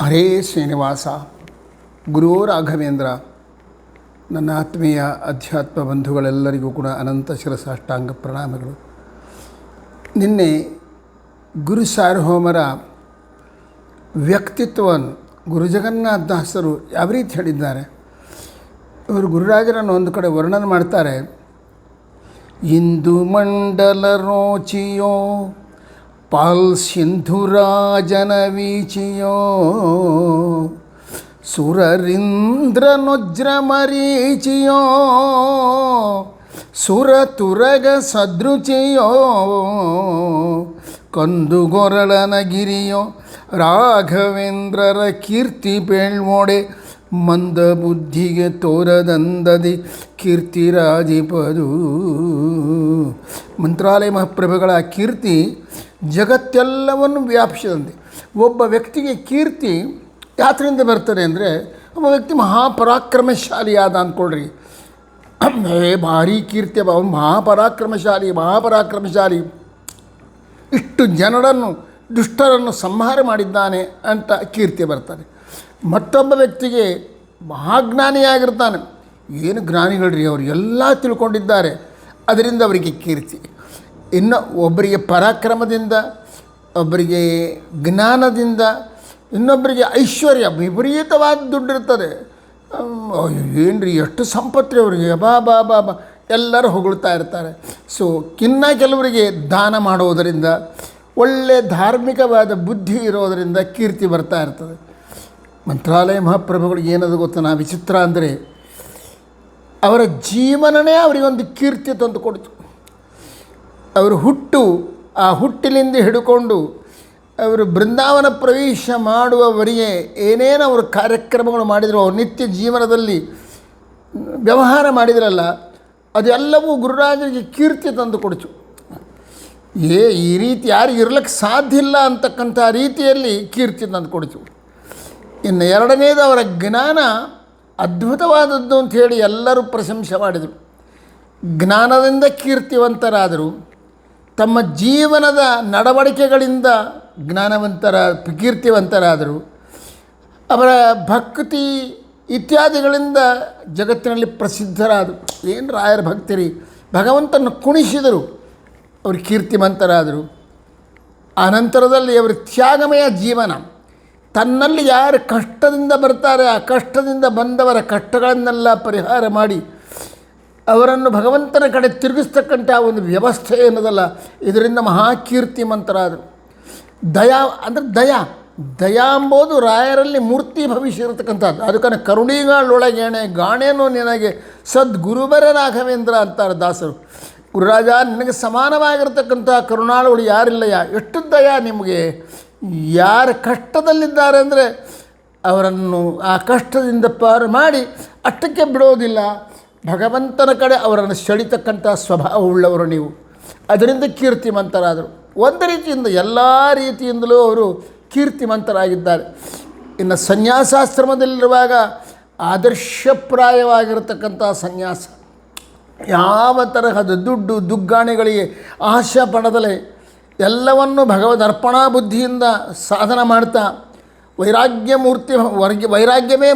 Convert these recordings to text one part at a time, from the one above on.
ಹರೇ ಶ್ರೀನಿವಾಸ. ಗುರು ರಾಘವೇಂದ್ರ. ನನ್ನ ಆತ್ಮೀಯ ಅಧ್ಯಾತ್ಮ ಬಂಧುಗಳೆಲ್ಲರಿಗೂ ಕೂಡ ಅನಂತ ಶಿರಸಾಷ್ಟಾಂಗ ಪ್ರಣಾಮಗಳು. ನಿನ್ನೆ ಗುರು ಸಾರ್ವಭೌಮರ ವ್ಯಕ್ತಿತ್ವವನ್ನು ಗುರು ಜಗನ್ನಾಥ ದಾಸರು ಯಾವ ರೀತಿ ಹೇಳಿದ್ದಾರೆ, ಇವರು ಗುರುರಾಜರನ್ನು ಒಂದು ಕಡೆ ವರ್ಣನೆ ಮಾಡ್ತಾರೆ. ಇಂದು ಮಂಡಲ ರೋಚಿಯೋ ಪಾಲ್ ಸಿಂಧುರಾಜನ ವೀಚಿಯೋ ಸುರರಿಂದ್ರನೊಜ್ರ ಮರೀಚಿಯೋ ಸುರತುರಗ ಸದೃಚಿಯೋ ಕಂದುಗೊರಳನ ಗಿರಿಯೋ ರಾಘವೇಂದ್ರರ ಕೀರ್ತಿ ಪೇಳ್ಮೊಡೆ ಮಂದ ಬುದ್ಧಿಗೆ ತೋರದಂದದಿ ಕೀರ್ತಿರಾಜಿಪದು. ಮಂತ್ರಾಲಯ ಮಹಾಪ್ರಭುಗಳ ಕೀರ್ತಿ ಜಗತ್ತೆಲ್ಲವನ್ನು ವ್ಯಾಪಿಸಿದಂತೆ. ಒಬ್ಬ ವ್ಯಕ್ತಿಗೆ ಕೀರ್ತಿ ಯಾತ್ರೆಯಿಂದ ಬರ್ತದೆ ಅಂದರೆ, ಒಬ್ಬ ವ್ಯಕ್ತಿ ಮಹಾಪರಾಕ್ರಮಶಾಲಿಯಾದ ಅಂದ್ಕೊಳ್ರಿ, ಭಾರೀ ಕೀರ್ತಿ, ಅವನು ಮಹಾಪರಾಕ್ರಮಶಾಲಿ, ಇಷ್ಟು ಜನರನ್ನು ದುಷ್ಟರನ್ನು ಸಂಹಾರ ಮಾಡಿದ್ದಾನೆ ಅಂತ ಕೀರ್ತಿ ಬರ್ತಾನೆ. ಮತ್ತೊಬ್ಬ ವ್ಯಕ್ತಿಗೆ ಮಹಾಜ್ಞಾನಿಯಾಗಿರ್ತಾನೆ, ಏನು ಜ್ಞಾನಿಗಳ್ರಿ ಅವರು ಎಲ್ಲ ತಿಳ್ಕೊಂಡಿದ್ದಾರೆ, ಅದರಿಂದ ಅವರಿಗೆ ಕೀರ್ತಿ. ಇನ್ನು ಒಬ್ಬರಿಗೆ ಪರಾಕ್ರಮದಿಂದ, ಒಬ್ಬರಿಗೆ ಜ್ಞಾನದಿಂದ, ಇನ್ನೊಬ್ಬರಿಗೆ ಐಶ್ವರ್ಯ, ವಿಪರೀತವಾದ ದುಡ್ಡಿರ್ತದೆ. ಏನು ರೀ ಎಷ್ಟು ಸಂಪತ್ತಿ ಅವರಿಗೆ, ಬಾ ಎಲ್ಲರೂ ಹೊಗಳ್ತಾ ಇರ್ತಾರೆ. ಸೊ ಕೆಲವರಿಗೆ ದಾನ ಮಾಡೋದರಿಂದ, ಒಳ್ಳೆಯ ಧಾರ್ಮಿಕವಾದ ಬುದ್ಧಿ ಇರೋದರಿಂದ ಕೀರ್ತಿ ಬರ್ತಾ ಇರ್ತದೆ. ಮಂತ್ರಾಲಯ ಮಹಾಪ್ರಭುಗಳಿಗೆ ಏನದು ಗೊತ್ತಾ ವಿಚಿತ್ರ ಅಂದರೆ, ಅವರ ಜೀವನವೇ ಅವರಿಗೊಂದು ಕೀರ್ತಿ ತಂದು ಕೊಡ್ತು. ಅವರು ಆ ಹುಟ್ಟಿನಿಂದ ಹಿಡ್ಕೊಂಡು ಅವರು ಬೃಂದಾವನ ಪ್ರವೇಶ ಮಾಡುವವರೆಗೆ ಏನೇನು ಅವರು ಕಾರ್ಯಕ್ರಮಗಳು ಮಾಡಿದರು, ಅವ್ರ ನಿತ್ಯ ಜೀವನದಲ್ಲಿ ವ್ಯವಹಾರ ಮಾಡಿದ್ರಲ್ಲ, ಅದೆಲ್ಲವೂ ಗುರುರಾಜರಿಗೆ ಕೀರ್ತಿ ತಂದು ಕೊಡ್ತು. ಈ ರೀತಿ ಯಾರು ಇರ್ಲಿಕ್ಕೆ ಸಾಧ್ಯ ಇಲ್ಲ ಅಂತಕ್ಕಂಥ ರೀತಿಯಲ್ಲಿ ಕೀರ್ತಿ ತಂದು ಕೊಡ್ತು. ಇನ್ನು ಎರಡನೇದು ಅವರ ಜ್ಞಾನ ಅದ್ಭುತವಾದದ್ದು ಅಂಥೇಳಿ ಎಲ್ಲರೂ ಪ್ರಶಂಸೆ ಮಾಡಿದರು. ಜ್ಞಾನದಿಂದ ಕೀರ್ತಿವಂತರಾದರು, ತಮ್ಮ ಜೀವನದ ನಡವಳಿಕೆಗಳಿಂದ ಕೀರ್ತಿವಂತರಾದರು, ಅವರ ಭಕ್ತಿ ಇತ್ಯಾದಿಗಳಿಂದ ಜಗತ್ತಿನಲ್ಲಿ ಪ್ರಸಿದ್ಧರಾದರು. ಏನು ರಾಯರ ಭಕ್ತರಿ, ಭಗವಂತನ ಕುಣಿಸಿದರು, ಅವರು ಕೀರ್ತಿವಂತರಾದರು. ಆನಂತರದಲ್ಲಿ ಅವರ ತ್ಯಾಗಮಯ ಜೀವನ, ತನ್ನಲ್ಲಿ ಯಾರು ಕಷ್ಟದಿಂದ ಬರ್ತಾರೆ ಆ ಕಷ್ಟದಿಂದ ಬಂದವರ ಕಷ್ಟಗಳನ್ನೆಲ್ಲ ಪರಿಹಾರ ಮಾಡಿ ಅವರನ್ನು ಭಗವಂತನ ಕಡೆ ತಿರುಗಿಸ್ತಕ್ಕಂಥ ಒಂದು ವ್ಯವಸ್ಥೆ ಏನದಲ್ಲ, ಇದರಿಂದ ಮಹಾಕೀರ್ತಿಮಂತರಾದರು. ದಯಾ ಎಂಬುದು ರಾಯರಲ್ಲಿ ಮೂರ್ತಿ ಭವಿಷ್ಯ ಇರತಕ್ಕಂಥದ್ದು. ಅದಕ್ಕನ್ನು ಕರುಣಿಗಳೊಳಗೇಣೆ ಗಾಣೇನೋ ನಿನಗೆ ಸದ್ಗುರುಬರ ರಾಘವೇಂದ್ರ ಅಂತಾರೆ ದಾಸರು. ಗುರುರಾಜ, ನಿನಗೆ ಸಮಾನವಾಗಿರ್ತಕ್ಕಂಥ ಕರುಣಾಳುಗಳು ಯಾರಿಲ್ಲಯ್ಯ, ಎಷ್ಟು ದಯಾ ನಿಮಗೆ. ಯಾರ ಕಷ್ಟದಲ್ಲಿದ್ದಾರೆ ಅಂದರೆ ಅವರನ್ನು ಆ ಕಷ್ಟದಿಂದ ಪಾರು ಮಾಡಿ ಅಷ್ಟಕ್ಕೆ ಬಿಡೋದಿಲ್ಲ, ಭಗವಂತನ ಕಡೆ ಅವರನ್ನು ಸೆಳಿತಕ್ಕಂಥ ಸ್ವಭಾವವುಳ್ಳವರು ನೀವು. ಅದರಿಂದ ಕೀರ್ತಿಮಂತರಾದರು. ಒಂದು ರೀತಿಯಿಂದ ಎಲ್ಲ ರೀತಿಯಿಂದಲೂ ಅವರು ಕೀರ್ತಿಮಂತರಾಗಿದ್ದಾರೆ. ಇನ್ನು ಸನ್ಯಾಸಾಶ್ರಮದಲ್ಲಿರುವಾಗ ಆದರ್ಶಪ್ರಾಯವಾಗಿರತಕ್ಕಂಥ ಸನ್ಯಾಸ, ಯಾವ ತರಹದ ದುಗ್ಗಾಣಿಗಳಿಗೆ ಆಶೆ ಪಡದಲೆ ಎಲ್ಲವನ್ನು ಭಗವದರ್ಪಣಾ ಬುದ್ಧಿಯಿಂದ ಸಾಧನ ಮಾಡ್ತಾ ವೈರಾಗ್ಯವೇ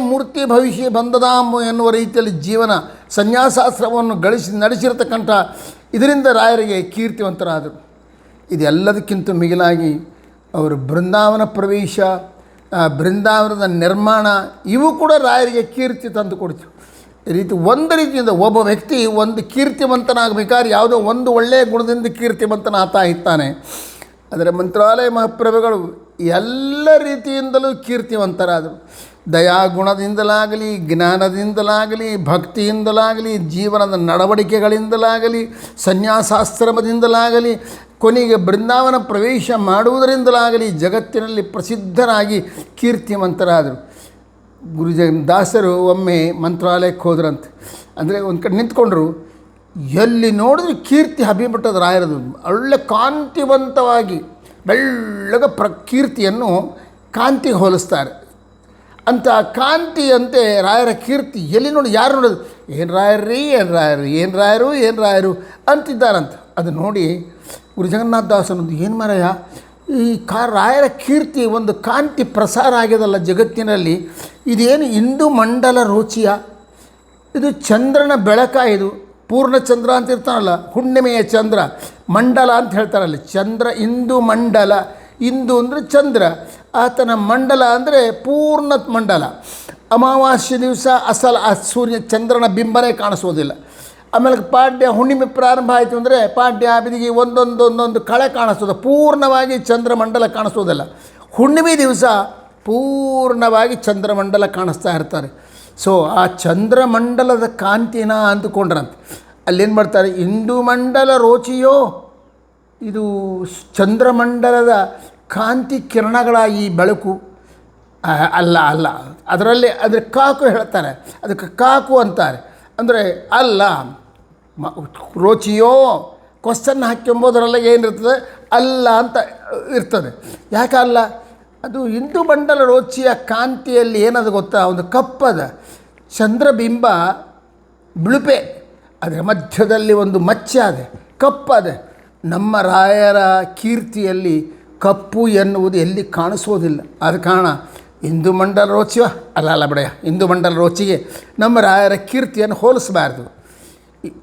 ಮೂರ್ತಿ ಭವಿಷ್ಯ ಬಂದದಾಂ ಎನ್ನುವ ರೀತಿಯಲ್ಲಿ ಜೀವನ ಸನ್ಯಾಸಾಶ್ರಮವನ್ನು ನಡೆಸಿರತಕ್ಕಂಥ ಇದರಿಂದ ರಾಯರಿಗೆ ಕೀರ್ತಿವಂತರಾದರು. ಇದೆಲ್ಲದಕ್ಕಿಂತ ಮಿಗಿಲಾಗಿ ಅವರು ಬೃಂದಾವನ ಪ್ರವೇಶ, ಬೃಂದಾವನದ ನಿರ್ಮಾಣ, ಇವು ಕೂಡ ರಾಯರಿಗೆ ಕೀರ್ತಿ ತಂದು ಕೊಡ್ತು. ಈ ರೀತಿ ಒಂದು ರೀತಿಯಿಂದ ಒಬ್ಬ ವ್ಯಕ್ತಿ ಒಂದು ಕೀರ್ತಿವಂತನಾಗಬೇಕಾದ್ರೆ ಯಾವುದೋ ಒಂದು ಒಳ್ಳೆಯ ಗುಣದಿಂದ ಕೀರ್ತಿವಂತನಾಗ್ತಾ ಇರ್ತಾನೆ. ಆದರೆ ಮಂತ್ರಾಲಯ ಮಹಾಪ್ರಭುಗಳು ಎಲ್ಲ ರೀತಿಯಿಂದಲೂ ಕೀರ್ತಿವಂತರಾದರು. ದಯಾಗುಣದಿಂದಲಾಗಲಿ, ಜ್ಞಾನದಿಂದಲಾಗಲಿ, ಭಕ್ತಿಯಿಂದಲಾಗಲಿ, ಜೀವನದ ನಡವಳಿಕೆಗಳಿಂದಲಾಗಲಿ, ಸನ್ಯಾಸಾಶ್ರಮದಿಂದಲಾಗಲಿ, ಕೊನೆಗೆ ಬೃಂದಾವನ ಪ್ರವೇಶ ಮಾಡುವುದರಿಂದಲಾಗಲಿ ಜಗತ್ತಿನಲ್ಲಿ ಪ್ರಸಿದ್ಧರಾಗಿ ಕೀರ್ತಿವಂತರಾದರು. ದಾಸರು ಒಮ್ಮೆ ಮಂತ್ರಾಲಯಕ್ಕೆ ಹೋದ್ರಂತೆ. ಅಂದರೆ ಒಂದು ಕಡೆ ನಿಂತ್ಕೊಂಡ್ರು, ಎಲ್ಲಿ ನೋಡಿದ್ರೆ ಕೀರ್ತಿ ಹಬ್ಬಿಬಿಟ್ಟದ ರಾಯರದು. ಒಳ್ಳೆ ಕಾಂತಿವಂತವಾಗಿ ಬೆಳ್ಳಗ ಕೀರ್ತಿಯನ್ನು ಕಾಂತಿಗೆ ಹೋಲಿಸ್ತಾರೆ. ಅಂಥ ಕಾಂತಿಯಂತೆ ರಾಯರ ಕೀರ್ತಿ ಎಲ್ಲಿ ನೋಡಿ ಯಾರು ನೋಡೋದು, ಏನು ರಾಯರು ಅಂತಿದ್ದಾರಂತ. ಅದು ನೋಡಿ ಗುರು ಜಗನ್ನಾಥ ದಾಸನೊಂದು, ಏನು ಮಾರಾಯ ಈ ರಾಯರ ಕೀರ್ತಿ ಒಂದು ಕಾಂತಿ ಪ್ರಸಾರ ಆಗ್ಯದಲ್ಲ ಜಗತ್ತಿನಲ್ಲಿ. ಇದೇನು ಇಂದು ಮಂಡಲ ರೋಚಿಯ, ಇದು ಚಂದ್ರನ ಬೆಳಕ, ಇದು ಪೂರ್ಣಚಂದ್ರ ಅಂತ ಇರ್ತಾನಲ್ಲ, ಹುಣ್ಣಿಮೆಯ ಚಂದ್ರ, ಮಂಡಲ ಅಂತ ಹೇಳ್ತಾರಲ್ಲಿ. ಚಂದ್ರ ಇಂದು ಮಂಡಲ, ಇಂದು ಅಂದರೆ ಚಂದ್ರ, ಆತನ ಮಂಡಲ ಅಂದರೆ ಪೂರ್ಣ ಮಂಡಲ. ಅಮಾವಾಸ್ಯೆ ದಿವಸ ಆ ಸೂರ್ಯ ಚಂದ್ರನ ಬಿಂಬನೇ ಕಾಣಿಸೋದಿಲ್ಲ. ಆಮೇಲೆ ಪಾಡ್ಯ ಹುಣ್ಣಿಮೆ ಪ್ರಾರಂಭ ಆಯಿತು ಅಂದರೆ ಪಾಡ್ಯ ಬಿದಿಗೆ ಒಂದೊಂದು ಕಳೆ ಕಾಣಿಸ್ತದೆ, ಪೂರ್ಣವಾಗಿ ಚಂದ್ರಮಂಡಲ ಕಾಣಿಸೋದಿಲ್ಲ. ಹುಣ್ಣಿಮೆ ದಿವಸ ಪೂರ್ಣವಾಗಿ ಚಂದ್ರಮಂಡಲ ಕಾಣಿಸ್ತಾ ಇರ್ತಾರೆ. ಸೊ ಆ ಚಂದ್ರಮಂಡಲದ ಕಾಂತಿನ ಅಂದುಕೊಂಡ್ರಂತೆ. ಅಲ್ಲೇನು ಮಾಡ್ತಾರೆ, ಇಂದು ಮಂಡಲ ರೋಚಿಯೋ, ಇದು ಚಂದ್ರಮಂಡಲದ ಕಾಂತಿ ಕಿರಣಗಳ ಈ ಬೆಳಕು ಅಲ್ಲ ಅದರಲ್ಲಿ ಅದ್ರ ಕಾಕು ಹೇಳ್ತಾರೆ, ಅದಕ್ಕೆ ಕಾಕು ಅಂತಾರೆ. ಅಂದರೆ ಅಲ್ಲ, ರೋಚಿಯೋ ಕ್ವಶನ್ ಹಾಕ್ಯಂಬೋದರಲ್ಲ ಏನಿರ್ತದೆ, ಅಲ್ಲ ಅಂತ ಇರ್ತದೆ. ಯಾಕೆ ಅಲ್ಲ, ಅದು ಇಂದು ಮಂಡಲ ರೋಚಿಯ ಕಾಂತಿಯಲ್ಲಿ ಏನದು ಗೊತ್ತಾ, ಒಂದು ಕಪ್ಪದ ಚಂದ್ರಬಿಂಬ ಬಿಳುಪೆ, ಅದರ ಮಧ್ಯದಲ್ಲಿ ಒಂದು ಮಚ್ಚೆ ಅದೆ, ಕಪ್ಪದೆ. ನಮ್ಮ ರಾಯರ ಕೀರ್ತಿಯಲ್ಲಿ ಕಪ್ಪು ಎನ್ನುವುದು ಎಲ್ಲಿ ಕಾಣಿಸೋದಿಲ್ಲ. ಆದ ಕಾರಣ ಇಂದು ಮಂಡಲ ರೋಚಿಯ ಅಲ್ಲ ಬಿಡೆಯ, ಇಂದು ಮಂಡಲ ರೋಚಿಗೆ ನಮ್ಮ ರಾಯರ ಕೀರ್ತಿಯನ್ನು ಹೋಲಿಸಬಾರ್ದು.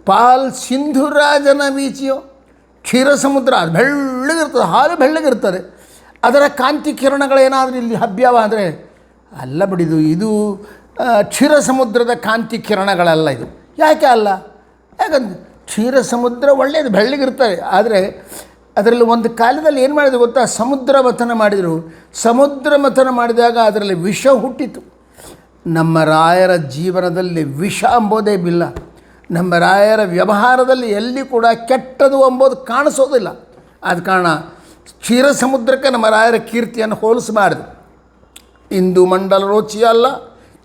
ಪಾಲ್ ಸಿಂಧುರಾಜನ ಬೀಚಿಯೋ, ಕ್ಷೀರ ಸಮುದ್ರ ಅದು ಬೆಳ್ಳಗಿರ್ತದೆ, ಹಾಲು ಬೆಳ್ಳಗಿರ್ತದೆ, ಅದರ ಕಾಂತಿ ಕಿರಣಗಳೇನಾದರೂ ಇಲ್ಲಿ ಹಬ್ಯಾವ ಅಂದರೆ ಅಲ್ಲ ಬಿಡಿದು, ಇದು ಕ್ಷೀರ ಸಮುದ್ರದ ಕಾಂತಿ ಕಿರಣಗಳಲ್ಲ ಇದು. ಯಾಕೆ ಅಲ್ಲ, ಯಾಕಂದ್ರೆ ಕ್ಷೀರ ಸಮುದ್ರ ಒಳ್ಳೆಯದು, ಬೆಳ್ಳಗಿರ್ತಾರೆ. ಆದರೆ ಅದರಲ್ಲಿ ಒಂದು ಕಾಲದಲ್ಲಿ ಏನು ಮಾಡಿದ್ರು ಗೊತ್ತಾ, ಸಮುದ್ರ ಮಥನ ಮಾಡಿದರು. ಸಮುದ್ರ ಮಥನ ಮಾಡಿದಾಗ ಅದರಲ್ಲಿ ವಿಷ ಹುಟ್ಟಿತು. ನಮ್ಮ ರಾಯರ ಜೀವನದಲ್ಲಿ ವಿಷ ಎಂಬುದೇ ಇಲ್ಲ. ನಮ್ಮ ರಾಯರ ವ್ಯವಹಾರದಲ್ಲಿ ಎಲ್ಲಿ ಕೂಡ ಕೆಟ್ಟದು ಎಂಬುದು ಕಾಣಿಸೋದಿಲ್ಲ. ಆದ ಕಾರಣ ಕ್ಷೀರ ಸಮುದ್ರಕ್ಕೆ ನಮ್ಮ ರಾಯರ ಕೀರ್ತಿಯನ್ನು ಹೋಲಿಸಬಾರ್ದು. ಇಂದು ಮಂಡಲ ರೋಚಿ ಅಲ್ಲ,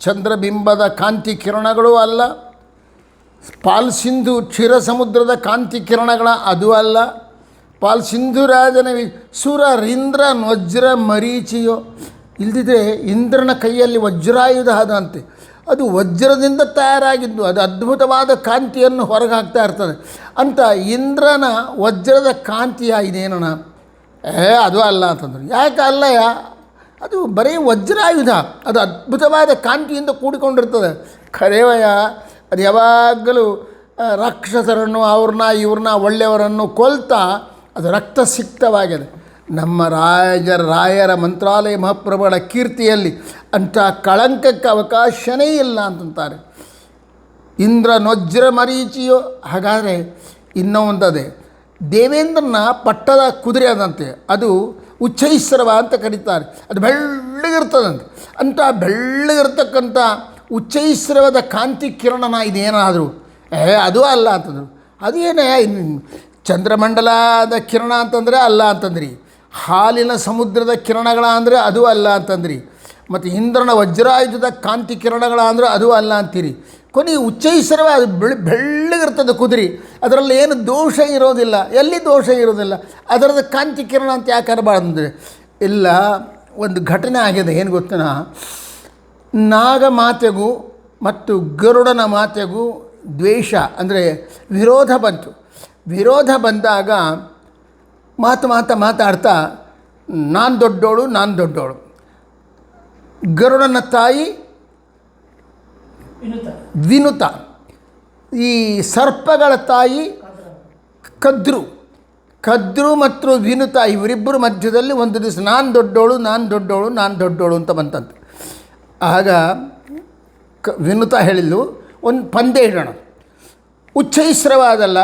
ಚಂದ್ರಬಿಂಬದ ಕಾಂತಿ ಕಿರಣಗಳು ಅಲ್ಲ, ಪಾಲ್ ಸಿಂಧು ಕ್ಷೀರ ಸಮುದ್ರದ ಕಾಂತಿ ಕಿರಣಗಳ ಅದು ಅಲ್ಲ, ಪಾಲ್ ಸಿಂಧುರಾಜನ ಸುರರಿಂದ್ರ ವಜ್ರ ಮರೀಚಿಯೋ, ಇಲ್ದಿದ್ರೆ ಇಂದ್ರನ ಕೈಯಲ್ಲಿ ವಜ್ರಾಯುಧ ಅದಂತೆ, ಅದು ವಜ್ರದಿಂದ ತಯಾರಾಗಿದ್ದು, ಅದು ಅದ್ಭುತವಾದ ಕಾಂತಿಯನ್ನು ಹೊರಗೆ ಹಾಕ್ತಾ ಇರ್ತದೆ ಅಂತ. ಇಂದ್ರನ ವಜ್ರದ ಕಾಂತಿಯ ಇದೇನಣ, ಅದು ಅಲ್ಲ ಅಂತಂದ್ರೆ. ಯಾಕೆ ಅಲ್ಲಯ್ಯ, ಅದು ಬರೀ ವಜ್ರಾಯುಧ, ಅದು ಅದ್ಭುತವಾದ ಕಾಂತಿಯಿಂದ ಕೂಡಿಕೊಂಡಿರ್ತದೆ. ಖರೇವಯ್ಯ, ಅದು ಯಾವಾಗಲೂ ರಾಕ್ಷಸರನ್ನು ಇವ್ರನ್ನ ಒಳ್ಳೆಯವರನ್ನು ಕೊಲ್ತಾ ಅದು ರಕ್ತಸಿಕ್ತವಾಗಿದೆ. ನಮ್ಮ ರಾಯರ ಮಂತ್ರಾಲಯ ಮಹಾಪ್ರಭುಗಳ ಕೀರ್ತಿಯಲ್ಲಿ ಅಂಥ ಕಳಂಕಕ್ಕೆ ಅವಕಾಶನೇ ಇಲ್ಲ ಅಂತಂತಾರೆ. ಇಂದ್ರ ನೊಜ್ರ ಮರೀಚಿಯೋ, ಹಾಗಾದರೆ ಇನ್ನೂ ಒಂದದೆ, ದೇವೇಂದ್ರನ ಪಟ್ಟದ ಕುದುರೆ ಅದಂತೆ, ಅದು ಉಚ್ಚೈಸ್ರವ ಅಂತ ಕರೀತಾರೆ. ಅದು ಬೆಳ್ಳಗಿರ್ತದಂತೆ. ಅಂಥ ಬೆಳ್ಳಗಿರ್ತಕ್ಕಂಥ ಉಚ್ಚೈಸ್ರವದ ಕಾಂತಿ ಕಿರಣನ ಇದೇನಾದರೂ ಅದು ಅಲ್ಲ ಅಂತಂದರು. ಅದು ಏನೇ ಚಂದ್ರಮಂಡಲದ ಕಿರಣ ಅಂತಂದರೆ ಅಲ್ಲ ಅಂತಂದ್ರಿ, ಹಾಲಿನ ಸಮುದ್ರದ ಕಿರಣಗಳ ಅಂದರೆ ಅದು ಅಲ್ಲ ಅಂತಂದ್ರಿ, ಮತ್ತು ಇಂದ್ರನ ವಜ್ರಾಯುಧದ ಕಾಂತಿ ಕಿರಣಗಳ ಅಂದರೆ ಅದು ಅಲ್ಲ ಅಂತೀರಿ. ಕೊನೆಗೆ ಉಚ್ಚೈಸ್ರವ ಅದು ಬೆಳ್ಳಗಿರ್ತದೆ ಕುದುರೆ, ಅದರಲ್ಲಿ ಏನು ದೋಷ ಇರೋದಿಲ್ಲ, ಎಲ್ಲಿ ದೋಷ ಇರೋದಿಲ್ಲ, ಅದರದ ಕಾಂತಿ ಕಿರಣ ಅಂತ ಯಾಕೆ ಅನ್ನಬಾರ್ದಂದರೆ ಇಲ್ಲ. ಒಂದು ಘಟನೆ ಆಗಿದೆ, ಏನು ಗೊತ್ತಿನ, ನಾಗಮಾತೆಗೂ ಮತ್ತು ಗರುಡನ ಮಾತೆಗೂ ದ್ವೇಷ ಅಂದರೆ ವಿರೋಧ ಬಂತು. ವಿರೋಧ ಬಂದಾಗ ಮಾತಾಡ್ತಾ ನಾನು ದೊಡ್ಡೋಳು, ಗರುಡನ ತಾಯಿ ವಿನುತ, ಈ ಸರ್ಪಗಳ ತಾಯಿ ಕದ್ರು ಮತ್ತು ವಿನುತ, ಇವರಿಬ್ಬರು ಮಧ್ಯದಲ್ಲಿ ಒಂದು ದಿವಸ ನಾನು ದೊಡ್ಡೋಳು ಅಂತ ಬಂತಂತೆ. ಆಗ ವಿನುತ ಹೇಳಿದ್ಲು, ಒಂದು ಪಂದ್ಯ ಇಡೋಣ, ಉಚ್ಚೈಸ್ರವ ಅದಲ್ಲ,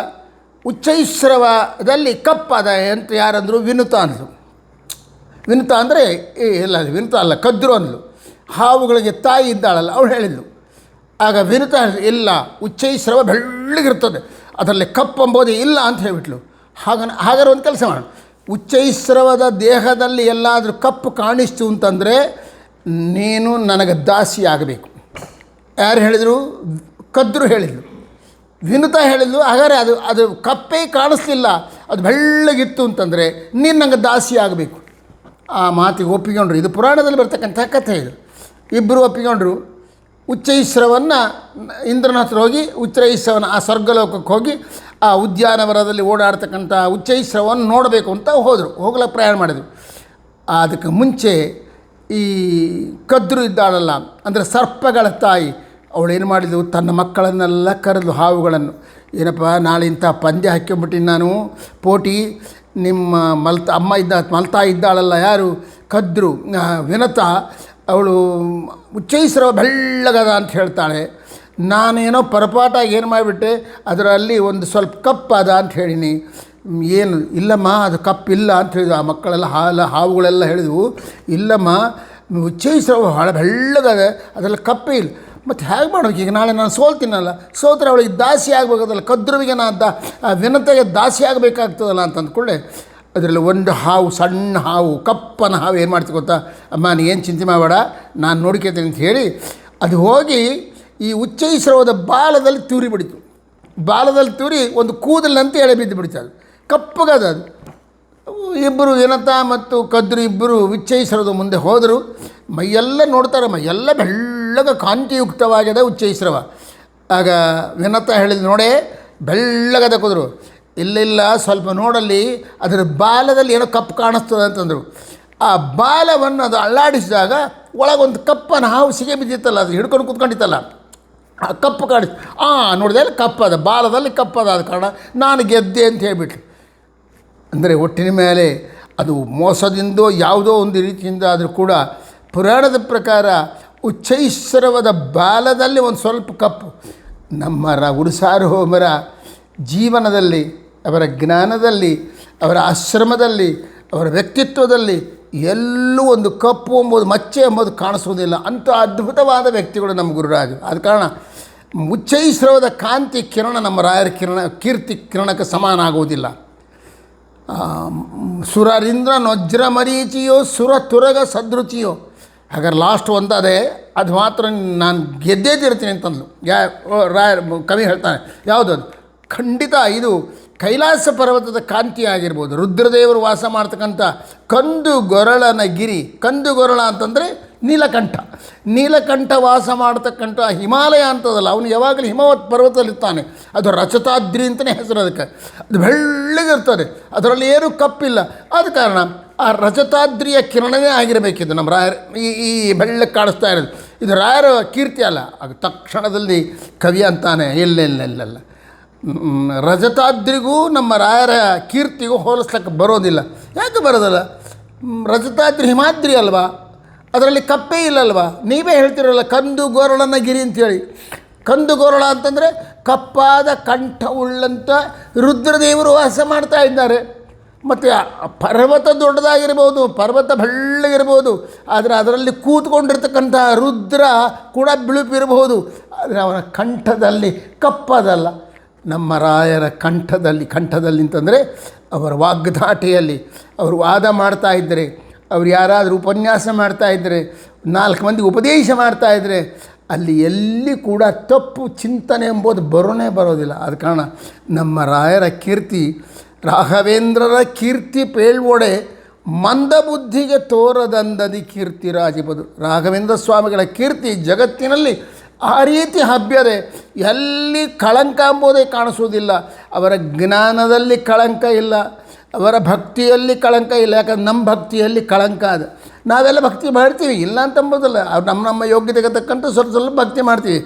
ಉಚ್ಚೈಸ್ರವದಲ್ಲಿ ಕಪ್ಪದ ಅಂತ ಯಾರಂದರು, ವಿನುತ ಅಂದರು. ವಿನುತ ಅಂದರೆ ಇಲ್ಲ, ವಿನುತ ಅಲ್ಲ, ಕದ್ರು ಅಂದ್ಲು. ಹಾವುಗಳಿಗೆ ತಾಯಿ ಇದ್ದಾಳಲ್ಲ ಅವಳು ಹೇಳಿದ್ಲು. ಆಗ ವಿನುತ ಇಲ್ಲ, ಉಚ್ಚೈಸ್ರವ ಬೆಳ್ಳಗಿರ್ತದೆ, ಅದರಲ್ಲಿ ಕಪ್ಪು ಎಂಬುದೇ ಇಲ್ಲ ಅಂತ ಹೇಳಿಬಿಟ್ಲು. ಹಾಗಾದ್ರೆ ಒಂದು ಕೆಲಸ ಮಾಡೋಣ, ಉಚ್ಚೈಸ್ರವದ ದೇಹದಲ್ಲಿ ಎಲ್ಲಾದರೂ ಕಪ್ಪು ಕಾಣಿಸ್ತು ಅಂತಂದರೆ ನೀನು ನನಗೆ ದಾಸಿ ಆಗಬೇಕು. ಯಾರು ಹೇಳಿದರು? ಕದ್ರು ಹೇಳಿದರು. ವಿನುತ ಹೇಳಿದ್ಲು, ಹಾಗಾದ್ರೆ ಅದು ಕಪ್ಪೇ ಕಾಣಿಸ್ಲಿಲ್ಲ, ಅದು ಬೆಳ್ಳಗಿತ್ತು ಅಂತಂದರೆ ನೀನು ನಂಗೆ ದಾಸಿ ಆಗಬೇಕು. ಆ ಮಾತಿಗೆ ಒಪ್ಪಿಕೊಂಡ್ರು. ಇದು ಪುರಾಣದಲ್ಲಿ ಬರ್ತಕ್ಕಂಥ ಕಥೆ ಇದು. ಇಬ್ಬರು ಒಪ್ಪಿಕೊಂಡ್ರು. ಉಚ್ಚೈಸ್ರವನ್ನು ಇಂದ್ರನ ಹತ್ರ ಹೋಗಿ, ಉಚ್ಚೈಸ್ರವನ ಆ ಸ್ವರ್ಗಲೋಕಕ್ಕೆ ಹೋಗಿ ಆ ಉದ್ಯಾನವನದಲ್ಲಿ ಓಡಾಡ್ತಕ್ಕಂಥ ಉಚ್ಚೈಸ್ರವನ್ನು ನೋಡಬೇಕು ಅಂತ ಹೋಗಲು ಪ್ರಯಾಣ ಮಾಡಿದರು. ಅದಕ್ಕೆ ಮುಂಚೆ ಈ ಕದ್ರು ಇದ್ದಾಳಲ್ಲ, ಅಂದರೆ ಸರ್ಪಗಳ ತಾಯಿ, ಅವಳೇನು ಮಾಡಿದ್ಳು, ತನ್ನ ಮಕ್ಕಳನ್ನೆಲ್ಲ ಕರೆದು ಹಾವುಗಳನ್ನು, ಏನಪ್ಪ ನಾಳೆ ಇಂಥ ಪಂದ್ಯ ಹಾಕ್ಕೊಂಬಿಟ್ಟಿನಿ ನಾನು, ಪೋಟಿ ನಿಮ್ಮ ಮಲ್ತಾ ಇದ್ದಾಳಲ್ಲ, ಯಾರು ಕದ್ರು ವಿನತಾ, ಅವಳು ಉಚ್ಚೈಸ್ರವ ಬೆಳ್ಳಗದ ಅಂತ ಹೇಳ್ತಾಳೆ. ನಾನೇನೋ ಪರಪಾಟಾಗಿ ಏನು ಮಾಡಿಬಿಟ್ಟೆ, ಅದರಲ್ಲಿ ಒಂದು ಸ್ವಲ್ಪ ಕಪ್ಪದ ಅಂತ ಹೇಳಿನಿ. ಏನು ಇಲ್ಲಮ್ಮ ಅದು ಕಪ್ಪಿಲ್ಲ ಅಂತ ಹೇಳಿದ್ವು. ಆ ಮಕ್ಕಳೆಲ್ಲ ಹಾವುಗಳೆಲ್ಲ ಹೇಳಿದ್ವು, ಇಲ್ಲಮ್ಮ ಉಚ್ಚೈಸ್ರವ ಭಾಳ ಬೆಳ್ಳಗದ, ಅದರಲ್ಲಿ ಕಪ್ಪೇ ಇಲ್ಲ. ಮತ್ತು ಹೇಗೆ ಮಾಡೋಕೆ, ಈಗ ನಾಳೆ ನಾನು ಸೋಲ್ತೀನಲ್ಲ, ಸೋತ್ರೆ ಅವಳಿಗೆ ದಾಸಿ ಆಗಬೇಕದಲ್ಲ, ಕದ್ರುವಿಗೆ ವಿನತೆಗೆ ದಾಸಿ ಆಗಬೇಕಾಗ್ತದಲ್ಲ ಅಂತ ಅಂದ್ಕೊಳ್ಳೆ. ಅದರಲ್ಲಿ ಒಂದು ಹಾವು, ಸಣ್ಣ ಹಾವು, ಕಪ್ಪನ ಹಾವು ಏನು ಮಾಡ್ತೀವಿ ಗೊತ್ತಾ, ಅಮ್ಮ ನೀ ಏನು ಚಿಂತೆ ಮಾಡಬೇಡ ನಾನು ನೋಡ್ಕೊತೀನಿ ಅಂತ ಹೇಳಿ ಅದು ಹೋಗಿ ಈ ಉಚ್ಚೈಸ್ರವದ ಬಾಲದಲ್ಲಿ ತೂರಿ ಬಿಡಿತು. ಬಾಲದಲ್ಲಿ ತೂರಿ ಒಂದು ಕೂದಲಿನಂತೆ ಎಳೆ ಬಿದ್ದು ಬಿಡ್ತು. ಅದು ಕಪ್ಪಗದ. ಅದು ಇಬ್ಬರು ವಿನತಾ ಮತ್ತು ಕದ್ರು ಇಬ್ಬರು ಉಚ್ಚೈಸ್ರವದ ಮುಂದೆ ಹೋದರು. ಮೈಯೆಲ್ಲ ನೋಡ್ತಾರೆ, ಮೈಯೆಲ್ಲ ಬೆಳ್ಳಗೆ ಕಾಂತಿಯುಕ್ತವಾಗಿದೆ ಉಚ್ಚೈಸ್ರವ. ಆಗ ವಿನತಾ ಹೇಳಿದ, ನೋಡೇ ಬೆಳ್ಳಗದ ಕುದ್ರು, ಇಲ್ಲ ಸ್ವಲ್ಪ ನೋಡಲ್ಲಿ ಅದರ ಬಾಲದಲ್ಲಿ ಏನೋ ಕಪ್ಪು ಕಾಣಿಸ್ತದೆ ಅಂತಂದರು. ಆ ಬಾಲವನ್ನು ಅದು ಅಲ್ಲಾಡಿಸಿದಾಗ ಒಳಗೊಂದು ಕಪ್ಪನ ಹಾವು ಸಿಗೆ ಬಿದ್ದಿತ್ತಲ್ಲ, ಅದು ಹಿಡ್ಕೊಂಡು ಕೂತ್ಕೊಂಡಿತ್ತಲ್ಲ, ಆ ಕಪ್ಪು ಕಾಣಿಸ್ ನೋಡಿದೆ ಅಲ್ಲಿ ಕಪ್ಪದ, ಬಾಲದಲ್ಲಿ ಕಪ್ಪದ, ಆದ ಕಾರಣ ನಾನು ಗೆದ್ದೆ ಅಂತ ಹೇಳಿಬಿಟ್ರು. ಅಂದರೆ ಒಟ್ಟಿನ ಮೇಲೆ ಅದು ಮೋಸದಿಂದ ಯಾವುದೋ ಒಂದು ರೀತಿಯಿಂದ ಆದರೂ ಕೂಡ ಪುರಾಣದ ಪ್ರಕಾರ ಉಚ್ಚೈಸ್ರವದ ಬಾಲದಲ್ಲಿ ಒಂದು ಸ್ವಲ್ಪ ಕಪ್ಪು. ನಮ್ಮ ಉರುಸಾರ್ವಭೌಮರ ಜೀವನದಲ್ಲಿ, ಅವರ ಜ್ಞಾನದಲ್ಲಿ, ಅವರ ಆಶ್ರಮದಲ್ಲಿ, ಅವರ ವ್ಯಕ್ತಿತ್ವದಲ್ಲಿ ಎಲ್ಲೂ ಒಂದು ಕಪ್ಪು ಎಂಬುದು, ಮಚ್ಚೆ ಎಂಬುದು ಕಾಣಿಸುವುದಿಲ್ಲ. ಅಂಥ ಅದ್ಭುತವಾದ ವ್ಯಕ್ತಿಗಳು ನಮ್ಮ ಗುರುರಾಜರು. ಆದ ಕಾರಣ ಉಚ್ಚೈಸ್ರವದ ಕಾಂತಿ ಕಿರಣ ನಮ್ಮ ರಾಯರ ಕೀರ್ತಿ ಕಿರಣಕ್ಕೆ ಸಮಾನ ಆಗುವುದಿಲ್ಲ. ಸುರರಿಂದ್ರ ನೊಜ್ರ ಮರೀಚಿಯೋ ಸುರ ತುರಗ ಸದೃಚಿಯೋ. ಹಾಗಾದ್ರೆ ಲಾಸ್ಟ್ ಒಂದಾದೆ, ಅದು ಮಾತ್ರ ನಾನು ಗೆದ್ದೇ ತೀರ್ತೀನಿ ಅಂತಂದ್ಲು. ರಾಯರ್ ಕವಿ ಹೇಳ್ತಾನೆ, ಯಾವುದದು, ಖಂಡಿತ ಇದು ಕೈಲಾಸ ಪರ್ವತದ ಕಾಂತಿ ಆಗಿರ್ಬೋದು. ರುದ್ರದೇವರು ವಾಸ ಮಾಡ್ತಕ್ಕಂಥ ಕಂದುಗೊರಳನ ಗಿರಿ, ಕಂದುಗೊರಳ ಅಂತಂದರೆ ನೀಲಕಂಠ ವಾಸ ಮಾಡ್ತಕ್ಕಂಥ ಹಿಮಾಲಯ ಅಂತದಲ್ಲ, ಅವನು ಯಾವಾಗಲೂ ಹಿಮವತ್ ಪರ್ವತದಲ್ಲಿರ್ತಾನೆ. ಅದು ರಚತಾದ್ರಿ ಅಂತಲೇ ಹೆಸರು ಅದಕ್ಕೆ. ಅದು ಬೆಳ್ಳಗಿರ್ತದೆ, ಅದರಲ್ಲಿ ಏನೂ ಕಪ್ಪಿಲ್ಲ. ಆದ ಕಾರಣ ಆ ರಜತಾದ್ರಿಯ ಕಿರಣವೇ ಆಗಿರಬೇಕಿದ್ದು ನಮ್ಮ ರಾಯರ ಈ ಬೆಳ್ಳಗೆ ಕಾಣಿಸ್ತಾ ಇರೋದು. ಇದು ರಾಯರ ಕೀರ್ತಿ ಅಲ್ಲ. ಅದು ತಕ್ಷಣದಲ್ಲಿ ಕವಿ ಅಂತಾನೆ, ಎಲ್ಲೆಲ್ಲ ರಜತಾದ್ರಿಗೂ ನಮ್ಮ ರಾಯರ ಕೀರ್ತಿಗೂ ಹೋಲಿಸ್ಲಿಕ್ಕೆ ಬರೋದಿಲ್ಲ. ಯಾಕೆ ಬರೋದಲ್ಲ, ರಜತಾದ್ರಿ ಹಿಮಾದ್ರಿ ಅಲ್ವಾ, ಅದರಲ್ಲಿ ಕಪ್ಪೇ ಇಲ್ಲಲ್ವಾ. ನೀವೇ ಹೇಳ್ತಿರಲ್ಲ ಕಂದುಗೊರಳನ ಗಿರಿ ಅಂಥೇಳಿ. ಕಂದುಗೊರಳ ಅಂತಂದರೆ ಕಪ್ಪಾದ ಕಂಠ ಉಳ್ಳಂಥ ರುದ್ರದೇವರು ವಾಸ ಮಾಡ್ತಾ ಇದ್ದಾರೆ. ಮತ್ತು ಪರ್ವತ ದೊಡ್ಡದಾಗಿರ್ಬೋದು, ಪರ್ವತ ಬೆಳ್ಳಗಿರ್ಬೋದು, ಆದರೆ ಅದರಲ್ಲಿ ಕೂತ್ಕೊಂಡಿರ್ತಕ್ಕಂಥ ರುದ್ರ ಕೂಡ ಬಿಳುಪಿರಬಹುದು, ಆದರೆ ಅವನ ಕಂಠದಲ್ಲಿ ಕಪ್ಪದಲ್ಲ. ನಮ್ಮ ರಾಯರ ಕಂಠದಲ್ಲಿ ಅಂತಂದರೆ ಅವರ ವಾಗ್ದಾಟಿಯಲ್ಲಿ ಅವರು ವಾದ ಮಾಡ್ತಾ ಇದ್ದರೆ, ಅವರು ಯಾರಾದರೂ ಉಪನ್ಯಾಸ ಮಾಡ್ತಾ ಇದ್ದರೆ, 4 ಮಂದಿ ಉಪದೇಶ ಮಾಡ್ತಾ ಇದ್ದರೆ, ಅಲ್ಲಿ ಎಲ್ಲಿ ಕೂಡ ತಪ್ಪು ಚಿಂತನೆ ಎಂಬುದು ಬರೋದಿಲ್ಲ. ಆದ ಕಾರಣ ನಮ್ಮ ರಾಯರ ಕೀರ್ತಿ, ರಾಘವೇಂದ್ರರ ಕೀರ್ತಿ ಪೇಳ್ವೊಡೆ ಮಂದಬುದ್ಧಿಗೆ ತೋರದಂದದಿ ಕೀರ್ತಿ ರಾಜಿಬದು. ರಾಘವೇಂದ್ರ ಸ್ವಾಮಿಗಳ ಕೀರ್ತಿ ಜಗತ್ತಿನಲ್ಲಿ ಆ ರೀತಿ ಹಬ್ಯದೆ, ಎಲ್ಲಿ ಕಳಂಕ ಎಂಬುದೇ ಕಾಣಿಸುವುದಿಲ್ಲ. ಅವರ ಜ್ಞಾನದಲ್ಲಿ ಕಳಂಕ ಇಲ್ಲ, ಅವರ ಭಕ್ತಿಯಲ್ಲಿ ಕಳಂಕ ಇಲ್ಲ. ಯಾಕಂದ್ರೆ ನಮ್ಮ ಭಕ್ತಿಯಲ್ಲಿ ಕಳಂಕ ಅದು. ನಾವೆಲ್ಲ ಭಕ್ತಿ ಮಾಡ್ತೀವಿ, ಇಲ್ಲ ಅಂತಂಬೋದಲ್ಲ, ನಮ್ಮ ಯೋಗ್ಯತೆಗೆ ತಕ್ಕಂಥ ಸ್ವಲ್ಪ ಭಕ್ತಿ ಮಾಡ್ತೀವಿ.